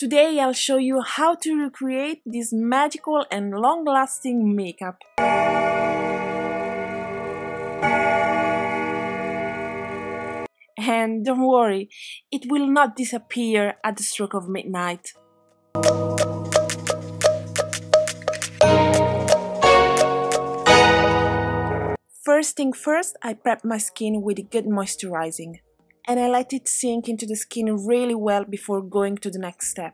Today I'll show you how to recreate this magical and long-lasting makeup. And don't worry, it will not disappear at the stroke of midnight. First thing first, I prep my skin with a good moisturizing. And I let it sink into the skin really well before going to the next step.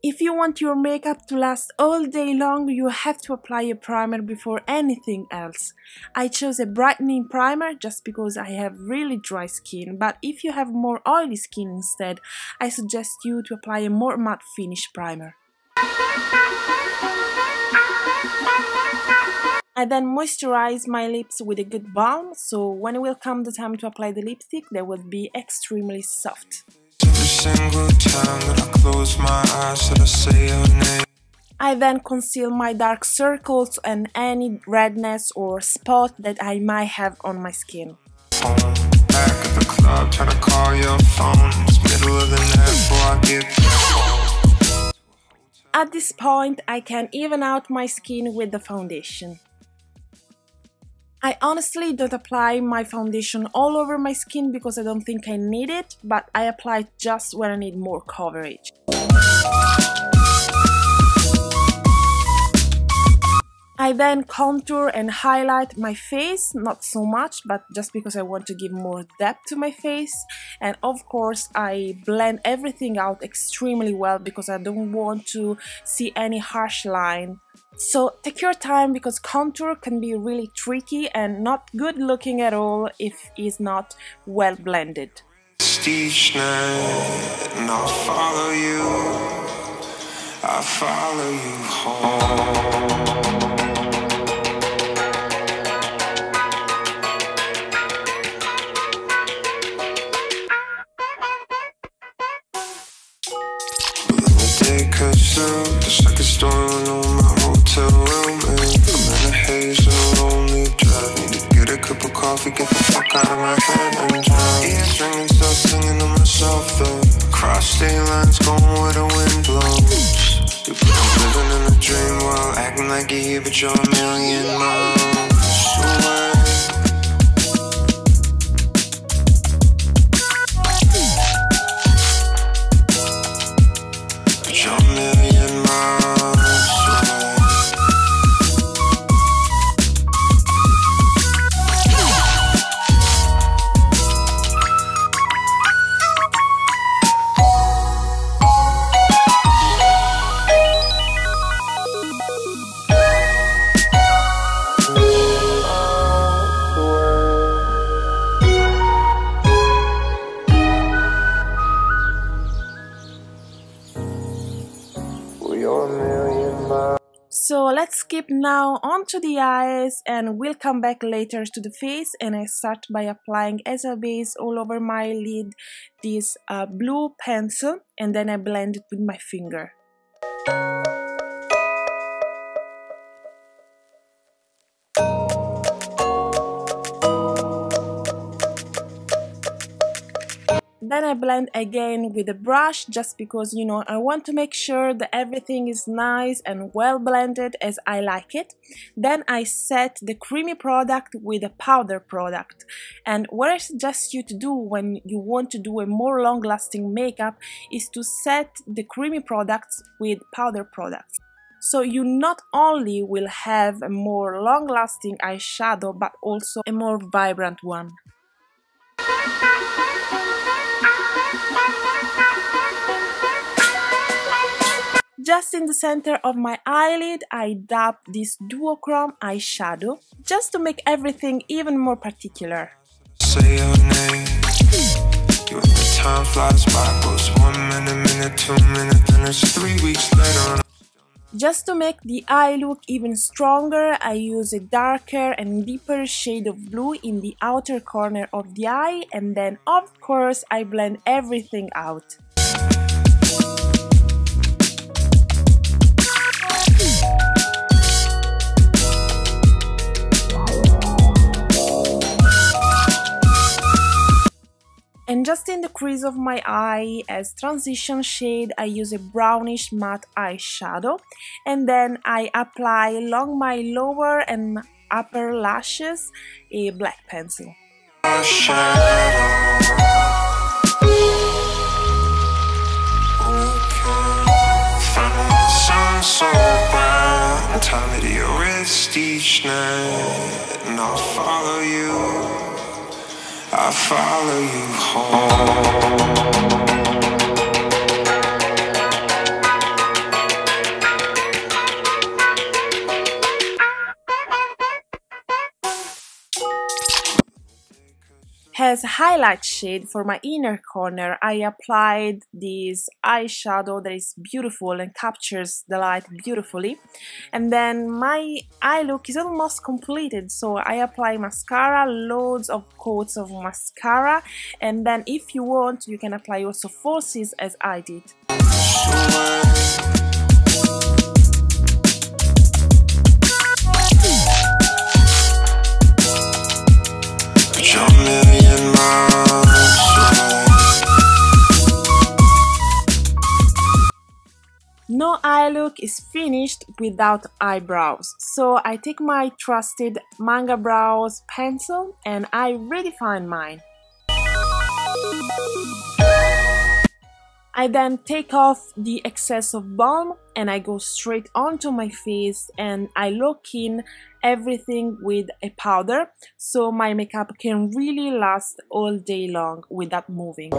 If you want your makeup to last all day long, you have to apply a primer before anything else. I chose a brightening primer just because I have really dry skin, but if you have more oily skin instead, I suggest you to apply a more matte finish primer. I then moisturize my lips with a good balm, so when it will come the time to apply the lipstick, they will be extremely soft. I then conceal my dark circles and any redness or spot that I might have on my skin. At this point, I can even out my skin with the foundation. I honestly don't apply my foundation all over my skin because I don't think I need it, but I apply it just when I need more coverage. I then contour and highlight my face, not so much, but just because I want to give more depth to my face. And of course, I blend everything out extremely well because I don't want to see any harsh line. So take your time because contour can be really tricky and not good looking at all if it's not well blended. Each night, and I'll follow you home. Just like a storm on my hotel room, and I'm in a haze and a lonely drive. Need to get a cup of coffee, get the fuck out of my head and drown. Ears ringing, still singing to myself though. Cross state lines, going where the wind blows. You're living in a dream while acting like you're here, but you're a million miles away. So let's skip now onto the eyes and we'll come back later to the face, and I start by applying as a base all over my lid this blue pencil, and then I blend it with my finger. Then I blend again with a brush just because, you know, I want to make sure that everything is nice and well blended as I like it. Then I set the creamy product with a powder product. And what I suggest you to do when you want to do a more long-lasting makeup is to set the creamy products with powder products. So you not only will have a more long-lasting eyeshadow, but also a more vibrant one. Just in the center of my eyelid, I dab this duochrome eyeshadow, just to make everything even more particular. Say your name. The time flies by, goes 1 minute, 2 minutes, then it's 3 weeks later. Just to make the eye look even stronger, I use a darker and deeper shade of blue in the outer corner of the eye, and then of course I blend everything out. And just in the crease of my eye, as transition shade, I use a brownish matte eyeshadow, and then I apply along my lower and upper lashes a black pencil. Time at your wrist each night, and I'll follow you home. As highlight shade for my inner corner, I applied this eyeshadow that is beautiful and captures the light beautifully. And then my eye look is almost completed, so I apply mascara, loads of coats of mascara, and then if you want, you can apply also falsies as I did. No eye look is finished without eyebrows, so I take my trusted Manga Brows pencil and I redefine mine. I then take off the excess of balm and I go straight onto my face and I lock in everything with a powder so my makeup can really last all day long without moving.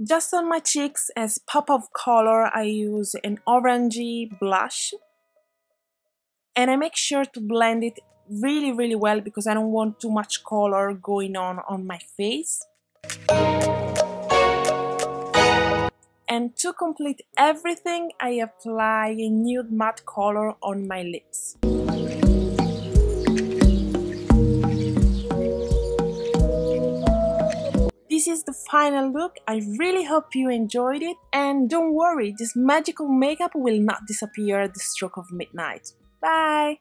Just on my cheeks, as pop of color, I use an orangey blush. And I make sure to blend it really well because I don't want too much color going on my face. And to complete everything, I apply a nude matte color on my lips. This is the final look. I really hope you enjoyed it, and don't worry, this magical makeup will not disappear at the stroke of midnight. Bye!